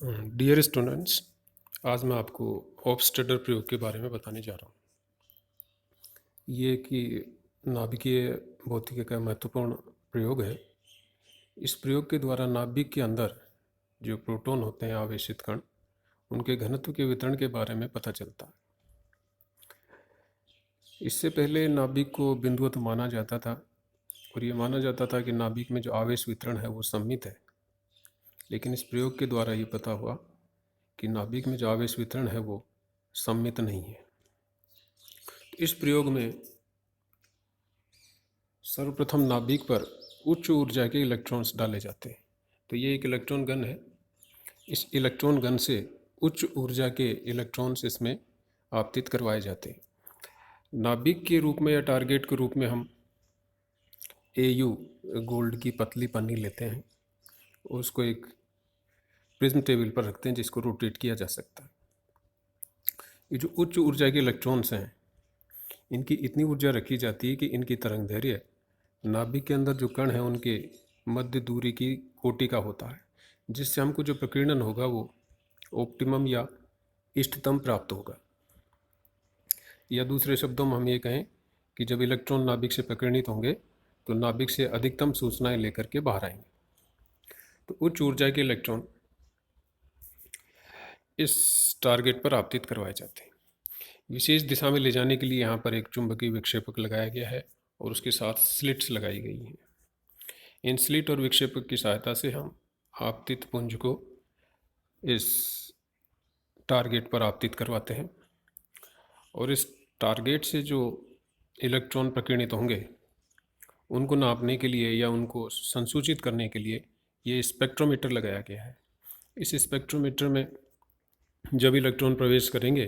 Dear students, आज मैं आपको हॉफस्टाडर प्रयोग के बारे में बताने जा रहा हूँ। ये कि नाभिकीय भौतिकी का महत्वपूर्ण प्रयोग है। इस प्रयोग के द्वारा नाभिक के अंदर जो प्रोटॉन होते हैं, आवेशित कण, उनके घनत्व के वितरण के बारे में पता चलता है। इससे पहले नाभिक को बिंदुवत माना जाता था और ये माना जाता था कि नाभिक में जो आवेश वितरण है वो सममित है। लेकिन इस प्रयोग के द्वारा ये पता हुआ कि नाभिक में जो आवेश वितरण है वो सममित नहीं है। इस प्रयोग में सर्वप्रथम नाभिक पर उच्च ऊर्जा के इलेक्ट्रॉन्स डाले जाते हैं। तो ये एक इलेक्ट्रॉन गन है। इस इलेक्ट्रॉन गन से उच्च ऊर्जा के इलेक्ट्रॉन्स इसमें आपतित करवाए जाते हैं। नाभिक के रूप में या टारगेट के रूप में हम AU गोल्ड की पतली पन्नी लेते हैं और उसको एक प्रिज्म टेबल पर रखते हैं जिसको रोटेट किया जा सकता है। ये जो उच्च ऊर्जा के इलेक्ट्रॉन्स हैं, इनकी इतनी ऊर्जा रखी जाती है कि इनकी तरंग दैर्घ्य नाभिक के अंदर जो कण हैं उनके मध्य दूरी की कोटि का होता है, जिससे हमको जो प्रकीर्णन होगा वो ऑप्टिमम या इष्टतम प्राप्त होगा। या दूसरे शब्दों में हम ये कहें कि जब इलेक्ट्रॉन नाभिक से प्रकीर्णित होंगे तो नाभिक से अधिकतम सूचनाएं लेकर के बाहर आएंगे। तो उच्च ऊर्जा के इलेक्ट्रॉन इस टारगेट पर आपतित करवाए जाते हैं। विशेष दिशा में ले जाने के लिए यहाँ पर एक चुंबकीय विक्षेपक लगाया गया है और उसके साथ स्लिट्स लगाई गई हैं। इन स्लिट और विक्षेपक की सहायता से हम आपतित पुंज को इस टारगेट पर आपतित करवाते हैं और इस टारगेट से जो इलेक्ट्रॉन प्रकीर्णित होंगे उनको नापने के लिए या उनको संसूचित करने के लिए ये स्पेक्ट्रोमीटर लगाया गया है। इस स्पेक्ट्रोमीटर में जब इलेक्ट्रॉन प्रवेश करेंगे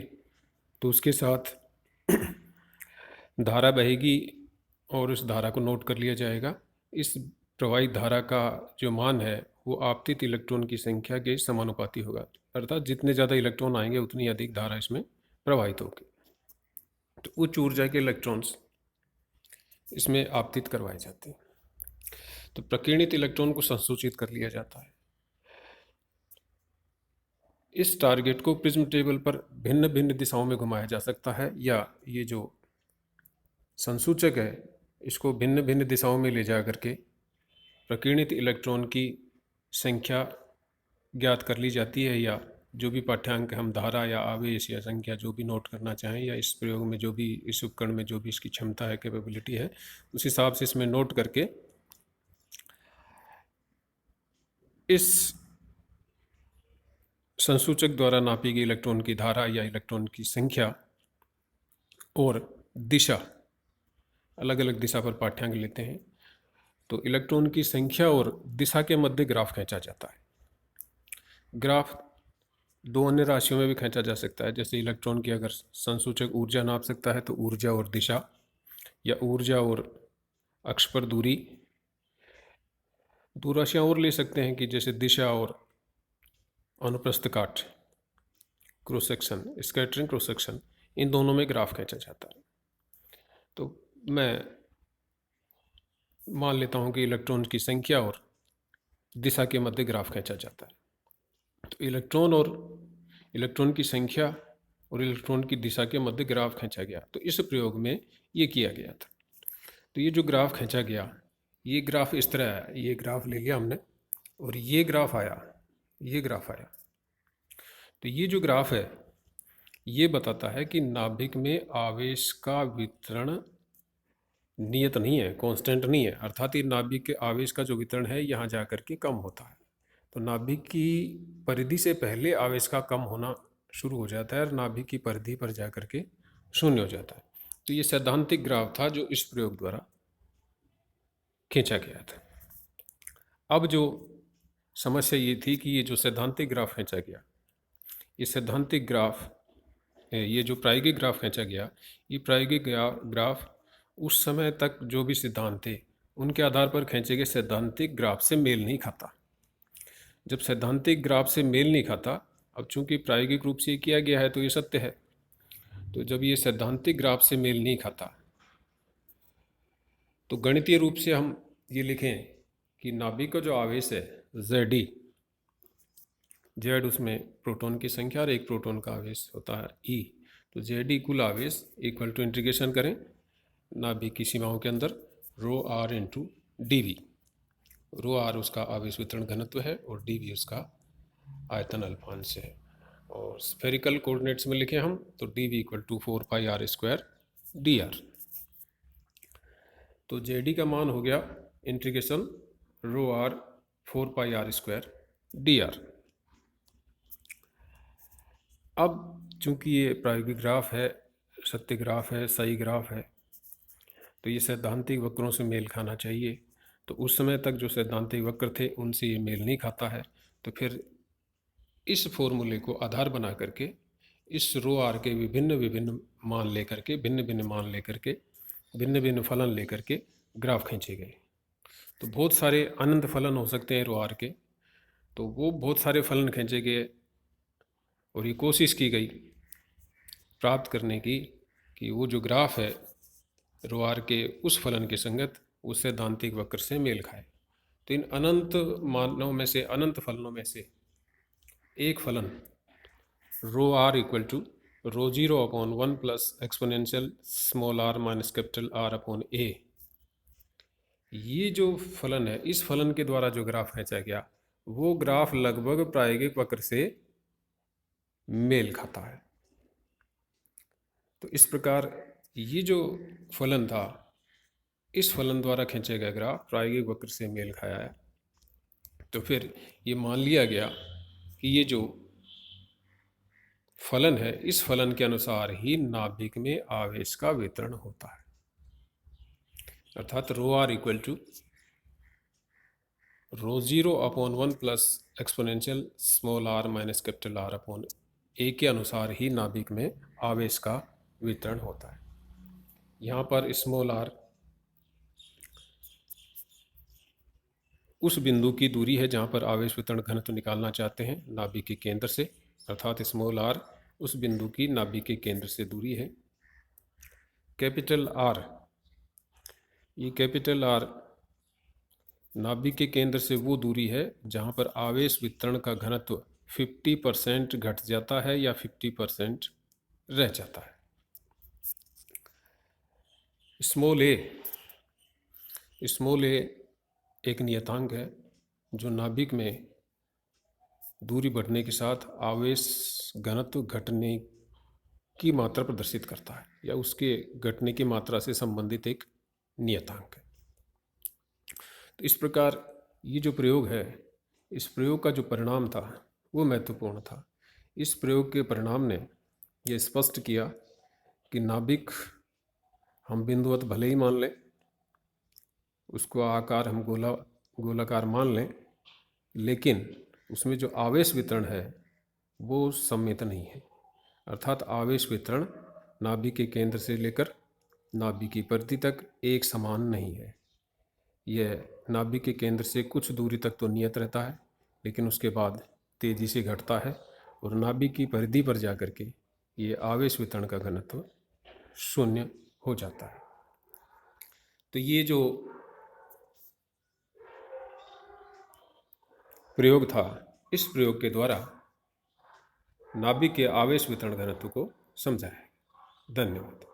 तो उसके साथ धारा बहेगी और उस धारा को नोट कर लिया जाएगा। इस प्रवाहित धारा का जो मान है वो आपतित इलेक्ट्रॉन की संख्या के समानुपाती होगा, अर्थात जितने ज़्यादा इलेक्ट्रॉन आएंगे उतनी अधिक धारा इसमें प्रवाहित होगी। तो उच्च ऊर्जा के इलेक्ट्रॉन्स इसमें आपतित करवाए जाते हैं। तो प्रकीर्णित इलेक्ट्रॉन को संसूचित कर लिया जाता है। इस टारगेट को प्रिज्म टेबल पर भिन्न भिन्न दिशाओं में घुमाया जा सकता है, या ये जो संसूचक है इसको भिन्न भिन्न दिशाओं में ले जा करके प्रकीर्णित इलेक्ट्रॉन की संख्या ज्ञात कर ली जाती है, या जो भी पाठ्यांक हम धारा या आवेश या संख्या जो भी नोट करना चाहें, या इस प्रयोग में जो भी इस उपकरण में जो भी इसकी क्षमता है, कैपेबिलिटी है, उस हिसाब से इसमें नोट करके इस संसूचक द्वारा नापी गई इलेक्ट्रॉन की धारा या इलेक्ट्रॉन की संख्या और दिशा, अलग अलग दिशा पर पाठ्यांक लेते हैं। तो इलेक्ट्रॉन की संख्या और दिशा के मध्य ग्राफ खींचा जाता है। ग्राफ दो अन्य राशियों में भी खींचा जा सकता है, जैसे इलेक्ट्रॉन की अगर संसूचक ऊर्जा नाप सकता है तो ऊर्जा और दिशा, या ऊर्जा और अक्ष पर दूरी। दो राशियाँ और ले सकते हैं कि जैसे दिशा और अनुप्रस्थ काट, cross section, scattering cross section, इन दोनों में ग्राफ खींचा जाता है। तो मैं मान लेता हूँ कि इलेक्ट्रॉन की संख्या और दिशा के मध्य ग्राफ खींचा जाता है। तो इलेक्ट्रॉन की संख्या और इलेक्ट्रॉन की दिशा के मध्य ग्राफ खींचा गया। तो इस प्रयोग में ये किया गया था। तो ये जो ग्राफ खींचा गया, ये ग्राफ इस तरह है। ये ग्राफ ले लिया हमने और ये ग्राफ आया, ये ग्राफ आया। तो ये जो ग्राफ है ये बताता है कि नाभिक में आवेश का वितरण नियत नहीं है, कांस्टेंट नहीं है, अर्थात ये नाभिक के आवेश का जो वितरण है यहाँ जा कर के कम होता है। तो नाभिक की परिधि से पहले आवेश का कम होना शुरू हो जाता है और नाभिक की परिधि पर जा कर के शून्य हो जाता है। तो ये सैद्धांतिक ग्राफ था जो इस प्रयोग द्वारा खींचा गया था। अब जो समस्या ये थी कि ये जो सैद्धांतिक ग्राफ खींचा गया, ये सैद्धांतिक ग्राफ, ये जो प्रायोगिक ग्राफ खींचा गया, ये प्रायोगिक ग्राफ उस समय तक जो भी सिद्धांत थे उनके आधार पर खींचे गए सैद्धांतिक ग्राफ से मेल नहीं खाता। जब सैद्धांतिक ग्राफ से मेल नहीं खाता, अब चूंकि प्रायोगिक रूप से किया गया है तो ये सत्य है, तो जब ये सैद्धांतिक ग्राफ से मेल नहीं खाता तो गणितीय रूप से हम ये लिखें कि नाभिक का जो आवेश है ZE, जेड उसमें प्रोटॉन की संख्या और एक प्रोटॉन का आवेश होता है ई। तो जेड ई कुल आवेश इक्वल टू इंटीग्रेशन करें नाभिक की सीमाओं के अंदर rho R into D V. Rho R उसका आवेश वितरण घनत्व है और डी वी उसका आयतन अल्फांश है। और स्फेरिकल कोऑर्डिनेट्स में लिखे हम तो d V equal to 4πr² d r. तो जे डी का मान हो गया integration rho r 4πr² d r. अब चूंकि ये प्रायोगिक ग्राफ है, सत्य ग्राफ है, सही ग्राफ है, तो ये सैद्धांतिक वक्रों से मेल खाना चाहिए। तो उस समय तक जो सैद्धांतिक वक्र थे उनसे ये मेल नहीं खाता है। तो फिर इस फॉर्मूले को आधार बना करके इस रो आर के विभिन्न विभिन्न मान लेकर के भिन्न भिन्न मान लेकर के भिन्न भिन्न फलन लेकर के ग्राफ खींचे गए। तो बहुत सारे अनंत फलन हो सकते हैं रो आर के, तो वो बहुत सारे फलन खींचे गए और ये कोशिश की गई प्राप्त करने की कि वो जो ग्राफ है रो आर के उस फलन के संगत उस सैद्धांतिक वक्र से मेल खाए। तो इन अनंत मानों में से, अनंत फलनों में से एक फलन rho R equal to rho 0/1 plus exponential small R minus capital R upon A, ये जो फलन है इस फलन के द्वारा जो ग्राफ खींचा गया वो ग्राफ लगभग प्रायोगिक वक्र से मेल खाता है। तो इस प्रकार ये जो फलन था इस फलन द्वारा खींचे गए ग्राफ प्रायोगिक वक्र से मेल खाया है। तो फिर ये मान लिया गया कि ये जो फलन है इस फलन के अनुसार ही नाभिक में आवेश का वितरण होता है। अर्थात rho R equal to rho 0/1 plus exponential small R minus capital R upon A के अनुसार ही नाभिक में आवेश का वितरण होता है। यहाँ पर स्मॉल आर उस बिंदु की दूरी है जहाँ पर आवेश वितरण घनत्व निकालना चाहते हैं नाभिक के केंद्र से, अर्थात स्मॉल आर उस बिंदु की नाभिक के केंद्र से दूरी है। कैपिटल आर, ये कैपिटल आर नाभिक के केंद्र से वो दूरी है जहाँ पर आवेश वितरण का घनत्व 50% घट जाता है या 50% रह जाता है। स्मॉल ए एक नियतांक है जो नाभिक में दूरी बढ़ने के साथ आवेश घनत्व घटने की मात्रा प्रदर्शित करता है या उसके घटने की मात्रा से संबंधित एक नियतांक है। तो इस प्रकार ये जो प्रयोग है, इस प्रयोग का जो परिणाम था वो महत्वपूर्ण था। इस प्रयोग के परिणाम ने ये स्पष्ट किया कि नाभिक हम बिंदुवत भले ही मान लें, उसको आकार हम गोलाकार मान लें, लेकिन उसमें जो आवेश वितरण है वो सम्मित नहीं है। अर्थात आवेश वितरण नाभिक के केंद्र से लेकर नाभिक की परिधि तक एक समान नहीं है। यह नाभिक के केंद्र से कुछ दूरी तक तो नियत रहता है, लेकिन उसके बाद तेज़ी से घटता है और नाभिक की परिधि पर जाकर के ये आवेश वितरण का घनत्व शून्य हो जाता है। तो ये जो प्रयोग था, इस प्रयोग के द्वारा नाभिक के आवेश वितरण घनत्व को समझा है। धन्यवाद।